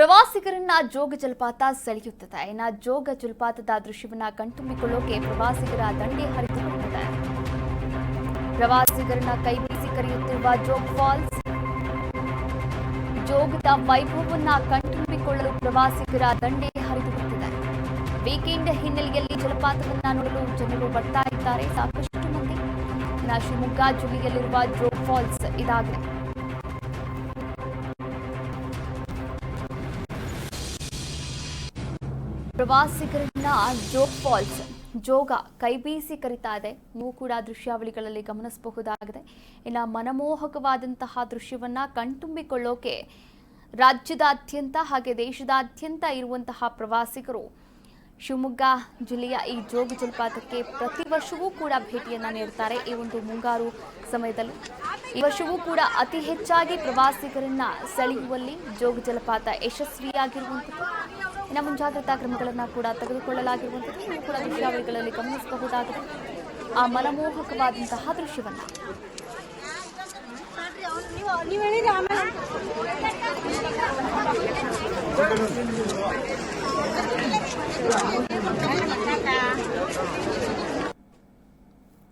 ಪ್ರವಾಸಿಗರನ್ನ ಜೋಗ ಜಲಪಾತ ಸೆಳೆಯುತ್ತದೆ. ಇನ್ನು ಜೋಗ ಜಲಪಾತದ ದೃಶ್ಯವನ್ನ ಕಣ್ತುಂಬಿಕೊಳ್ಳೋಕೆ ಪ್ರವಾಸಿಗರ ದಂಡೆ ಹರಿದು ಬರುತ್ತದೆ. ಪ್ರವಾಸಿಗರನ್ನ ಕೈಬೀಸಿ ಕರೆಯುತ್ತಿರುವ ಜೋಗ್ ಫಾಲ್ಸ್ ಜೋಗದ ವೈಭವವನ್ನ ಕಣ್ತುಂಬಿಕೊಳ್ಳಲು ಪ್ರವಾಸಿಗರ ದಂಡೆ ಹರಿದು ಬರುತ್ತಿದೆ. ವೀಕೆಂಡ್ ಹಿನ್ನೆಲೆಯಲ್ಲಿ ಜಲಪಾತವನ್ನ ನೋಡಲು ಜನರು ಬರ್ತಾ ಇದ್ದಾರೆ. ಸಾಕಷ್ಟು ಮಂದಿ. ಶಿವಮೊಗ್ಗ ಜಿಲ್ಲೆಯಲ್ಲಿರುವ ಜೋಗ್ ಫಾಲ್ಸ್ ಇದಾಗಿದೆ. ಪ್ರವಾಸಿಗರನ್ನ ಜೋಗ್ ಫಾಲ್ಸ್ ಜೋಗ ಕೈಬೀಸಿ ಕರೀತಾ ಇದೆ. ನೀವು ಕೂಡ ದೃಶ್ಯಾವಳಿಗಳಲ್ಲಿ ಗಮನಿಸಬಹುದಾಗಿದೆ. ಇನ್ನು ಮನಮೋಹಕವಾದಂತಹ ದೃಶ್ಯವನ್ನ ಕಣ್ತುಂಬಿಕೊಳ್ಳೋಕೆ ರಾಜ್ಯದಾದ್ಯಂತ ಹಾಗೆ ದೇಶದಾದ್ಯಂತ ಇರುವಂತಹ ಪ್ರವಾಸಿಗರು ಶಿವಮೊಗ್ಗ ಜಿಲ್ಲೆಯ ಈ ಜೋಗ ಜಲಪಾತಕ್ಕೆ ಪ್ರತಿ ವರ್ಷವೂ ಕೂಡ ಭೇಟಿಯನ್ನ ನೀಡುತ್ತಾರೆ. ಈ ಒಂದು ಮುಂಗಾರು ಸಮಯದಲ್ಲಿ ಈ ವರ್ಷವೂ ಕೂಡ ಅತಿ ಹೆಚ್ಚಾಗಿ ಪ್ರವಾಸಿಗರನ್ನ ಸೆಳೆಯುವಲ್ಲಿ ಜೋಗ ಜಲಪಾತ ಯಶಸ್ವಿಯಾಗಿರುವಂಥದ್ದು. ಇನ್ನು ಮುಂಜಾಗ್ರತಾ ಕ್ರಮಗಳನ್ನು ಕೂಡ ತೆಗೆದುಕೊಳ್ಳಲಾಗಿರುವಂಥದ್ದು. ನೀವು ಕೂಡ ದೃಶ್ಯಾವಳಿಗಳಲ್ಲಿ ಗಮನಿಸಬಹುದಾಗಿದೆ ಆ ಮನಮೋಹಕವಾದಂತಹ ದೃಶ್ಯವನ್ನ.